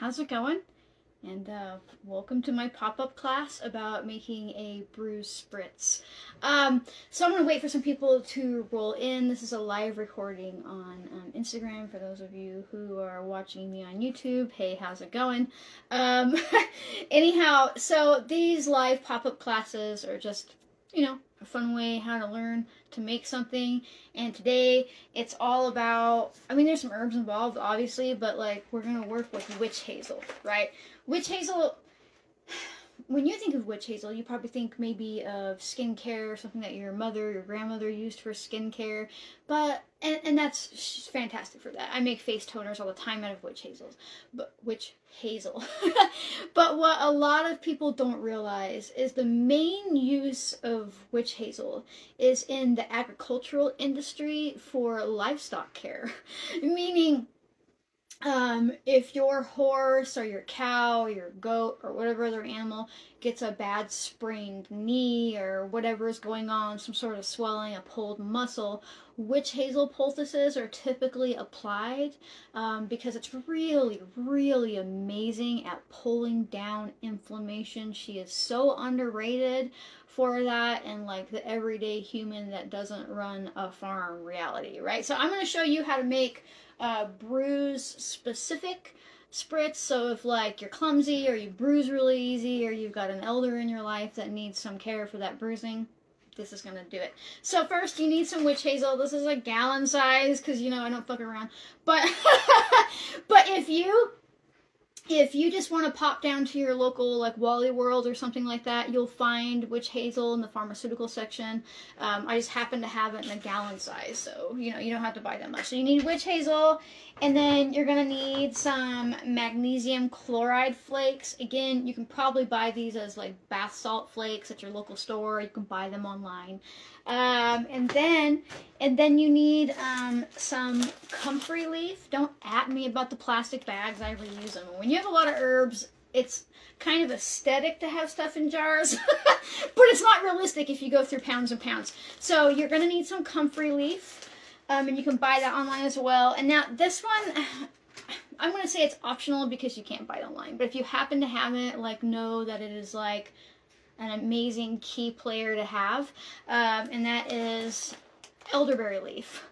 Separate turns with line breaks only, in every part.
how's it going? And welcome to my pop-up class about making a bruise spritz. So I'm going to wait for some people to roll in. This is a live recording on Instagram for those of you who are watching me on YouTube. Hey, how's it going? Um, Anyhow, so these live pop-up classes are just, a fun way how to learn to make something. And today it's all about, there's some herbs involved, obviously, but like we're going to work with witch hazel, right? Witch hazel, when you think of witch hazel, you probably think maybe of skincare, something that your mother, your grandmother used for skincare. But, and that's she's fantastic for that. I make face toners all the time out of witch hazels. But, witch hazel. But what a lot of people don't realize is the main use of witch hazel is in the agricultural industry for livestock care. Meaning, if your horse or your cow or your goat or whatever other animal gets a bad sprained knee or whatever is going on, some sort of swelling, a pulled muscle, witch hazel poultices are typically applied because it's really, really amazing at pulling down inflammation. She is so underrated for that and like the everyday human that doesn't run a farm reality, right? So I'm going to show you how to make bruise specific spritz. So if like you're clumsy or you bruise really easy or you've got an elder in your life that needs some care for that bruising, this is going to do it. So first you need some witch hazel. This is a gallon size because I don't fuck around. But but if you just want to pop down to your local like Wally World or something like that, you'll find witch hazel in the pharmaceutical section. I just happen to have it in a gallon size, so you don't have to buy that much. So you need witch hazel, and then you're gonna need some magnesium chloride flakes. Again, you can probably buy these as like bath salt flakes at your local store. You can buy them online. And then you need some comfrey leaf. Don't at me about the plastic bags. I reuse them. When you have a lot of herbs, it's kind of aesthetic to have stuff in jars, but it's not realistic if you go through pounds and pounds. So you're going to need some comfrey leaf, and you can buy that online as well. And now this one, I'm going to say it's optional because you can't buy it online. But if you happen to have it, like know that it is like an amazing key player to have, and that is elderberry leaf.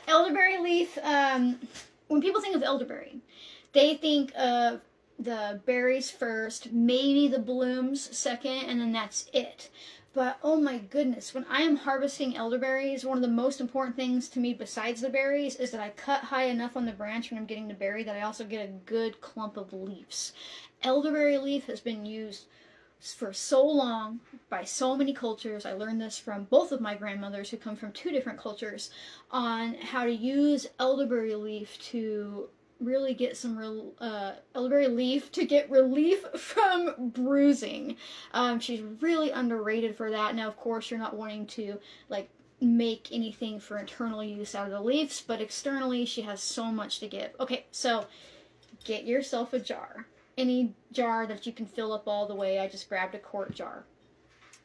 Elderberry leaf, when people think of elderberry, they think of the berries first, maybe the blooms second, and then that's it. But oh my goodness, when I am harvesting elderberries, one of the most important things to me besides the berries is that I cut high enough on the branch when I'm getting the berry that I also get a good clump of leaves. Elderberry leaf has been used for so long by so many cultures. I learned this from both of my grandmothers who come from two different cultures on how to use elderberry leaf to really get some elderberry leaf to get relief from bruising. She's really underrated for that. Now, of course, you're not wanting to like make anything for internal use out of the leaves, but externally she has so much to give. Okay, so get yourself a jar. Any jar that you can fill up all the way. I just grabbed a quart jar.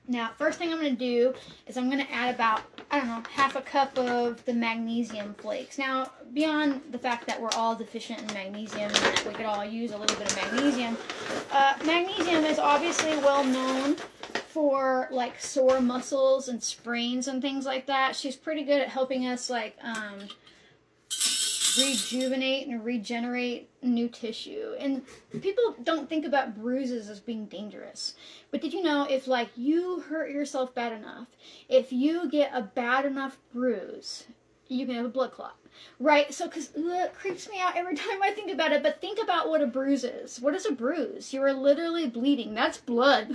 Now, first thing I'm going to do is I'm going to add about, half a cup of the magnesium flakes. Now, beyond the fact that we're all deficient in magnesium and that we could all use a little bit of magnesium, magnesium is obviously well known for like sore muscles and sprains and things like that. She's pretty good at helping us like rejuvenate and regenerate new tissue. And people don't think about bruises as being dangerous, but did you know if like you hurt yourself bad enough, if you get a bad enough bruise, you can have a blood clot, right? So because it creeps me out every time I think about it. But think about what a bruise is. What is a bruise? You are literally bleeding. That's blood.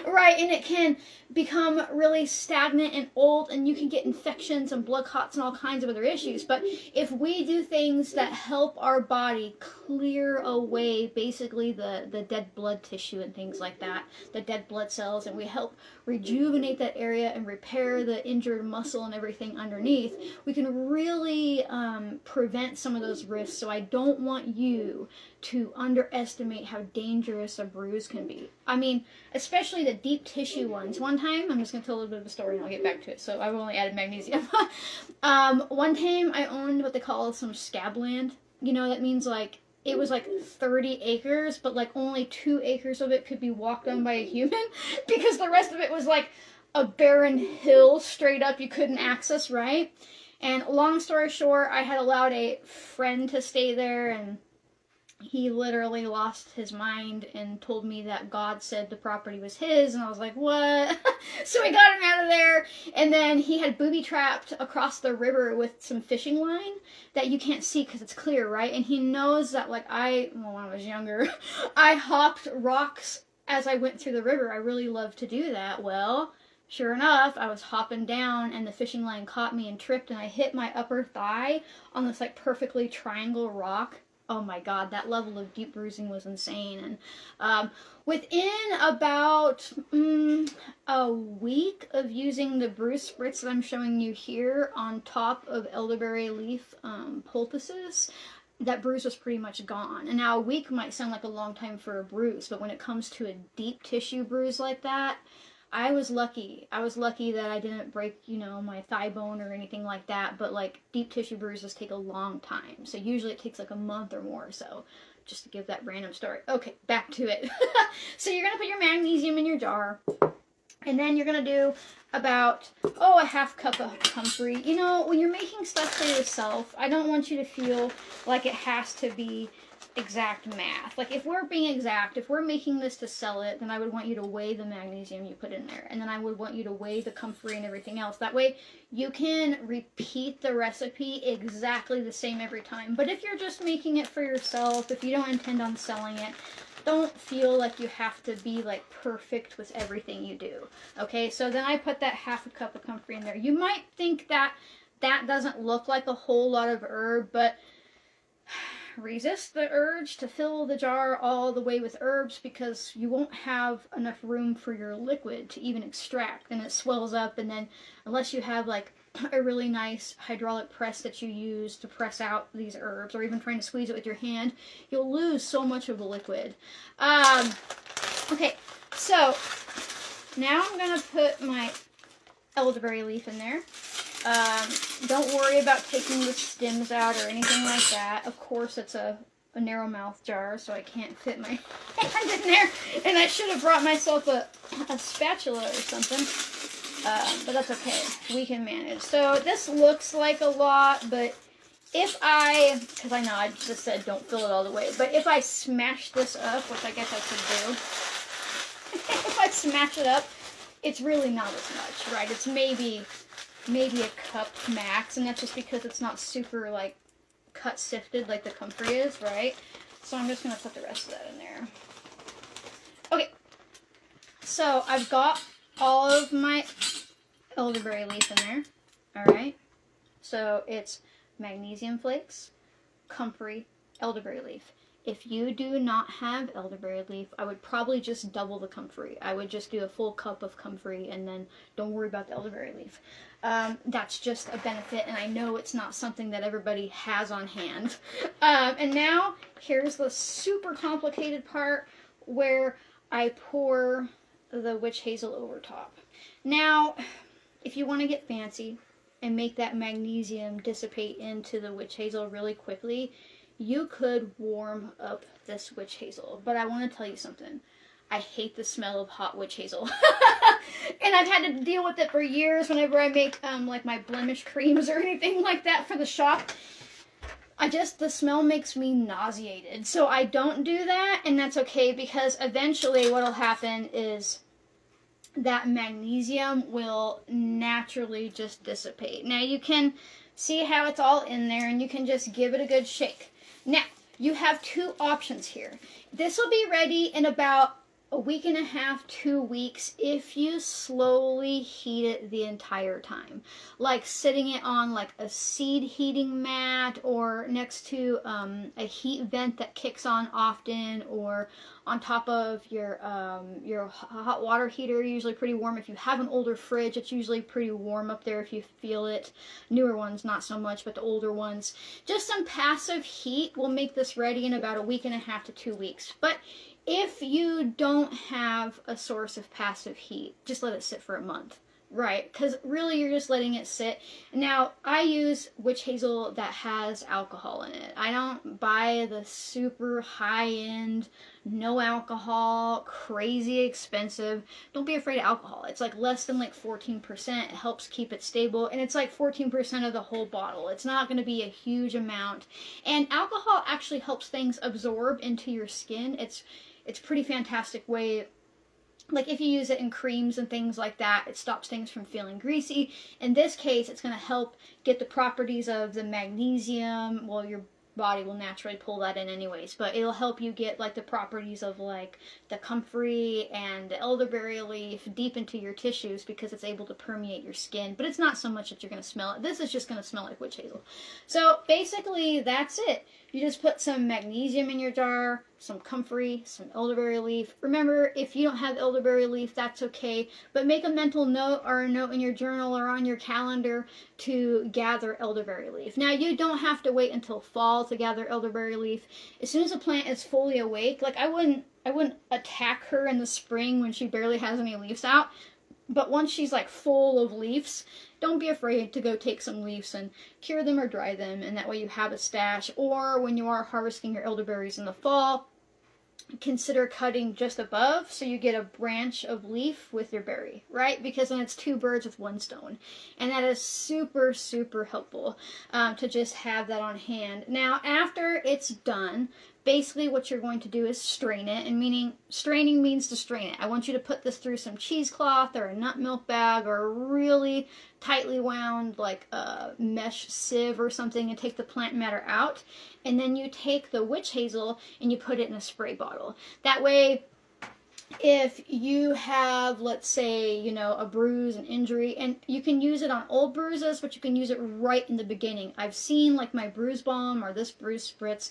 Right, and it can become really stagnant and old, and you can get infections and blood clots and all kinds of other issues. But if we do things that help our body clear away basically the dead blood tissue and things like that, the dead blood cells, and we help rejuvenate that area and repair the injured muscle and everything underneath, we can really prevent some of those risks. So I don't want you to underestimate how dangerous a bruise can be. Especially the deep tissue ones. One time, I'm just going to tell a little bit of a story and I'll get back to it. So I've only added magnesium. One time I owned what they call some scabland. That means like it was like 30 acres, but like only 2 acres of it could be walked on by a human because the rest of it was like a barren hill straight up you couldn't access, right? And long story short, I had allowed a friend to stay there, and he literally lost his mind and told me that God said the property was his, and I was like, what? So we got him out of there, and then he had booby trapped across the river with some fishing line that you can't see because it's clear, right? And he knows that, like, when I was younger, I hopped rocks as I went through the river. I really loved to do that. Well, sure enough, I was hopping down and the fishing line caught me and tripped, and I hit my upper thigh on this like perfectly triangle rock. Oh my God, that level of deep bruising was insane. And within about a week of using the bruise spritz that I'm showing you here on top of elderberry leaf poultices, that bruise was pretty much gone. And now a week might sound like a long time for a bruise, but when it comes to a deep tissue bruise like that, I was lucky. I was lucky that I didn't break, my thigh bone or anything like that. But like deep tissue bruises take a long time. So usually it takes like a month or more. So just to give that random story. Okay, back to it. So you're going to put your magnesium in your jar. And then you're going to do about, a half cup of comfrey. When you're making stuff for yourself, I don't want you to feel like it has to be exact math. Like if we're being exact, if we're making this to sell it, then I would want you to weigh the magnesium you put in there, and then I would want you to weigh the comfrey and everything else. That way you can repeat the recipe exactly the same every time. But if you're just making it for yourself, if you don't intend on selling it, don't feel like you have to be like perfect with everything you do. Okay, so then I put that half a cup of comfrey in there. You might think that that doesn't look like a whole lot of herb, but resist the urge to fill the jar all the way with herbs, because you won't have enough room for your liquid to even extract, and it swells up, and then unless you have like a really nice hydraulic press that you use to press out these herbs, or even trying to squeeze it with your hand, you'll lose so much of the liquid. Okay, so now I'm gonna put my elderberry leaf in there. Don't worry about taking the stems out or anything like that. Of course, it's a narrow mouth jar, so I can't fit my hand in there. And I should have brought myself a spatula or something. But that's okay. We can manage. So this looks like a lot, but because I know I just said don't fill it all the way, but if I smash this up, which I guess I could do, if I smash it up, it's really not as much, right? It's maybe a cup max, and that's just because it's not super like cut sifted like the comfrey is, right? So I'm just gonna put the rest of that in there. Okay, so I've got all of my elderberry leaf in there. All right, so it's magnesium flakes, comfrey, elderberry leaf. If you do not have elderberry leaf, I would probably just double the comfrey. I would just do a full cup of comfrey, and then don't worry about the elderberry leaf. That's just a benefit, and I know it's not something that everybody has on hand. And now, here's the super complicated part where I pour the witch hazel over top. Now, if you want to get fancy and make that magnesium dissipate into the witch hazel really quickly, you could warm up this witch hazel. But I want to tell you something. I hate the smell of hot witch hazel. And I've had to deal with it for years whenever I make like my blemish creams or anything like that for the shop. The smell makes me nauseated. So I don't do that, and that's okay, because eventually what'll happen is that magnesium will naturally just dissipate. Now you can see how it's all in there, and you can just give it a good shake. Now, you have 2 options here. This will be ready in about a week and a half, 2 weeks, if you slowly heat it the entire time. Like sitting it on like a seed heating mat, or next to a heat vent that kicks on often, or on top of your hot water heater, usually pretty warm. If you have an older fridge, it's usually pretty warm up there if you feel it. Newer ones, not so much, but the older ones. Just some passive heat will make this ready in about a week and a half to 2 weeks. But if you don't have a source of passive heat, just let it sit for a month. Right, because really you're just letting it sit. Now, I use witch hazel that has alcohol in it. I don't buy the super high-end, no alcohol, crazy expensive. Don't be afraid of alcohol. It's like less than like 14%. It helps keep it stable, and it's like 14% of the whole bottle. It's not going to be a huge amount. And alcohol actually helps things absorb into your skin. It's pretty fantastic way. Like if you use it in creams and things like that, it stops things from feeling greasy. In this case, it's going to help get the properties of the magnesium. Well, your body will naturally pull that in anyways, but it'll help you get like the properties of like the comfrey and the elderberry leaf deep into your tissues because it's able to permeate your skin. But it's not so much that you're going to smell it. This is just going to smell like witch hazel. So basically that's it. You just put some magnesium in your jar, some comfrey, some elderberry leaf. Remember, if you don't have elderberry leaf, that's okay. But make a mental note or a note in your journal or on your calendar to gather elderberry leaf. Now, you don't have to wait until fall to gather elderberry leaf. As soon as a plant is fully awake, like I wouldn't attack her in the spring when she barely has any leaves out. But once she's like full of leaves, don't be afraid to go take some leaves and cure them or dry them, and that way you have a stash. Or when you are harvesting your elderberries in the fall, consider cutting just above so you get a branch of leaf with your berry, right? Because then it's two birds with one stone. And that is super, super helpful to just have that on hand. Now, after it's done, basically what you're going to do is strain it, and meaning straining means to strain it. I want you to put this through some cheesecloth or a nut milk bag or a really tightly wound like a mesh sieve or something and take the plant matter out. And then you take the witch hazel and you put it in a spray bottle. That way, if you have, let's say, you know, a bruise, an injury, and you can use it on old bruises, but you can use it right in the beginning. I've seen like my bruise balm or this bruise spritz,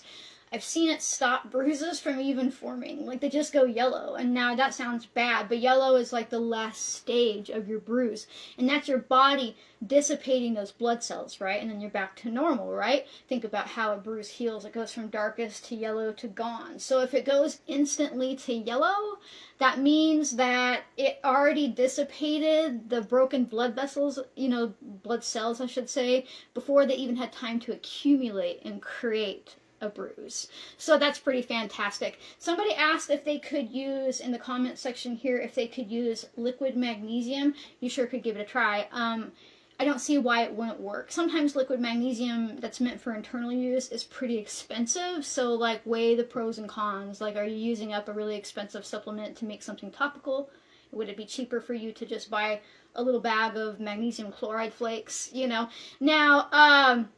I've seen it stop bruises from even forming. Like they just go yellow. And now that sounds bad, but yellow is like the last stage of your bruise. And that's your body dissipating those blood cells, right? And then you're back to normal, right? Think about how a bruise heals. It goes from darkest to yellow to gone. So if it goes instantly to yellow, that means that it already dissipated the broken blood vessels, you know, blood cells, I should say, before they even had time to accumulate and create a bruise. So that's pretty fantastic. Somebody asked if they could use, in the comment section here, if they could use liquid magnesium. You sure could give it a try. I don't see why it wouldn't work. Sometimes liquid magnesium that's meant for internal use is pretty expensive, so like weigh the pros and cons. Like, are you using up a really expensive supplement to make something topical? Would it be cheaper for you to just buy a little bag of magnesium chloride flakes, you know? Now,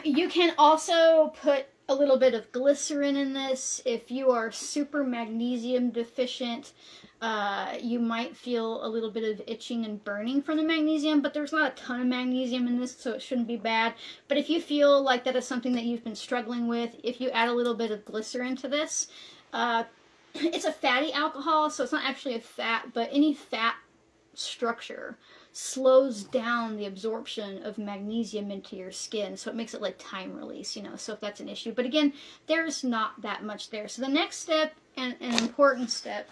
you can also put a little bit of glycerin in this. If you are super magnesium deficient, you might feel a little bit of itching and burning from the magnesium, but there's not a ton of magnesium in this, so it shouldn't be bad. But if you feel like that is something that you've been struggling with, if you add a little bit of glycerin to this, it's a fatty alcohol, so it's not actually a fat, but any fat structure slows down the absorption of magnesium into your skin, so it makes it like time release, you know, so if that's an issue. But again, there's not that much there. So the next step, and an important step,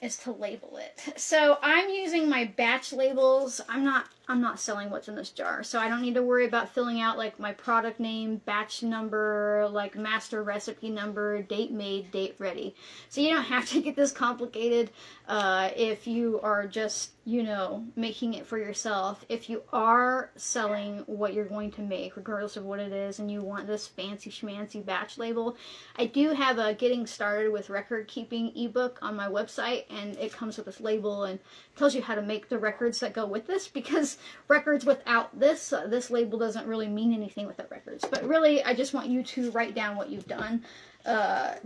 is to label it. So I'm using my batch labels. I'm not selling what's in this jar, so I don't need to worry about filling out like my product name, batch number, like master recipe number, date made, date ready. So you don't have to get this complicated if you are just, you know, making it for yourself. If you are selling what you're going to make, regardless of what it is, and you want this fancy schmancy batch label, I do have a Getting Started with Record Keeping ebook on my website, and it comes with this label and tells you how to make the records that go with this, because records without this, this label doesn't really mean anything without records. But really, I just want you to write down what you've done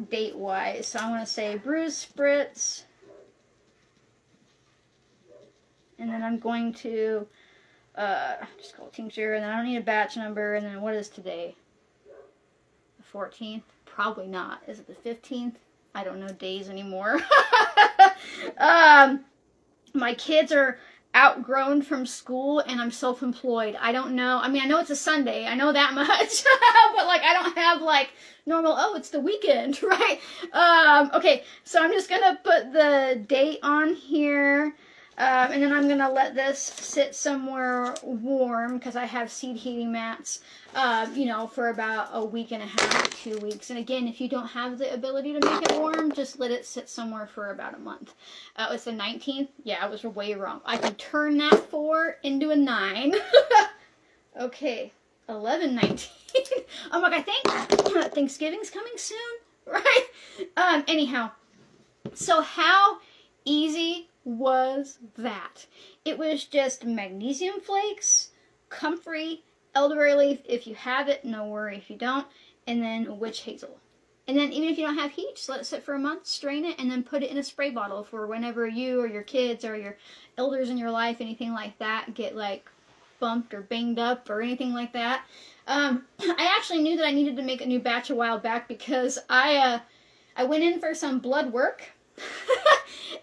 date-wise. So I want to say bruise spritz, and then I'm going to just call it tincture, and then I don't need a batch number, and then what is today? The 14th? Probably not. Is it the 15th? I don't know days anymore. My kids are outgrown from school, and I'm self-employed. I don't know. I mean, I know it's a Sunday. I know that much. But, like, I don't have, like, normal, oh, it's the weekend, right? Okay, so I'm just going to put the date on here. And then I'm going to let this sit somewhere warm because I have seed heating mats, you know, for about a week and a half to 2 weeks. And again, if you don't have the ability to make it warm, just let it sit somewhere for about a month. It's the 19th. Yeah, I was way wrong. I can turn that 4 into a 9. Okay, 11/19. I'm like, I think Thanksgiving's coming soon, right? Anyhow, so how easy was that? It was just magnesium flakes, comfrey, elderberry leaf. If you have it, no worry if you don't. And then witch hazel. And then even if you don't have heat, just let it sit for a month, strain it, and then put it in a spray bottle for whenever you or your kids or your elders in your life, anything like that, get like bumped or banged up or anything like that. I actually knew that I needed to make a new batch a while back because I went in for some blood work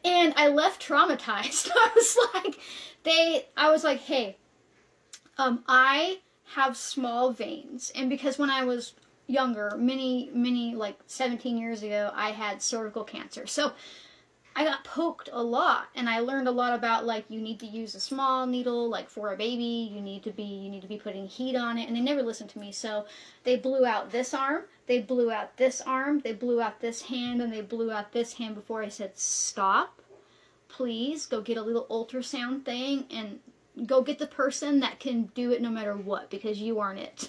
and I left traumatized. I was like, hey, I have small veins, and because when I was younger, many like 17 years ago, I had cervical cancer. So I got poked a lot, and I learned a lot about, like, you need to use a small needle, like, for a baby. You need to be putting heat on it, and they never listened to me. So they blew out this arm, they blew out this arm, they blew out this hand, and they blew out this hand before I said, stop, please, go get a little ultrasound thing, and go get the person that can do it no matter what, because you aren't it.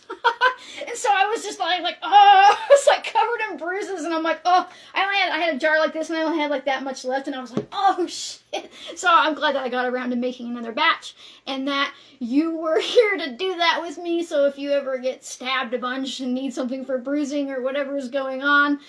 And so I was just like, oh, I was like covered in bruises, and I'm like, oh, I had a jar like this, and I only had like that much left, and I was like, oh shit. So I'm glad that I got around to making another batch, and that you were here to do that with me. So if you ever get stabbed a bunch and need something for bruising or whatever is going on,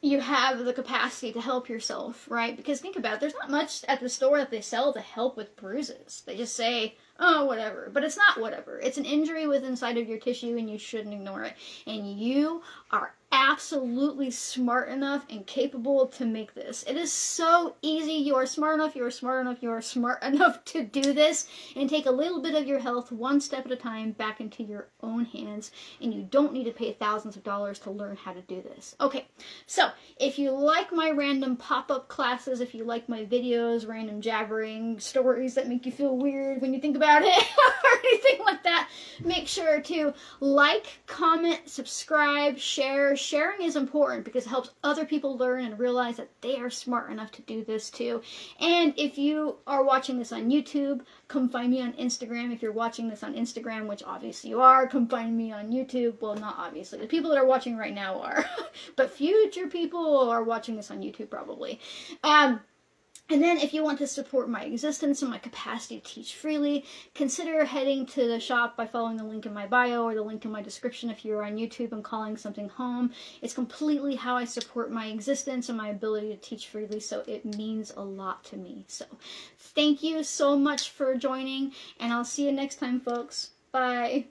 you have the capacity to help yourself, right? Because think about it, there's not much at the store that they sell to help with bruises. They just say, oh, whatever. But it's not whatever. It's an injury with inside of your tissue, and you shouldn't ignore it. And you are absolutely smart enough and capable to make this. It is so easy. You are smart enough, you are smart enough, you are smart enough to do this and take a little bit of your health one step at a time back into your own hands, and you don't need to pay thousands of dollars to learn how to do this. Okay, so if you like my random pop-up classes, if you like my videos, random jabbering stories that make you feel weird when you think about it or anything like that, make sure to like, comment, subscribe, share. Sharing is important because it helps other people learn and realize that they are smart enough to do this too. And if you are watching this on YouTube, come find me on Instagram. If you're watching this on Instagram, which obviously you are, come find me on YouTube. Well, not obviously. The people that are watching right now are. But future people are watching this on YouTube probably. And then if you want to support my existence and my capacity to teach freely, consider heading to the shop by following the link in my bio or the link in my description if you're on YouTube and calling something home. It's completely how I support my existence and my ability to teach freely, so it means a lot to me. So thank you so much for joining, and I'll see you next time, folks. Bye.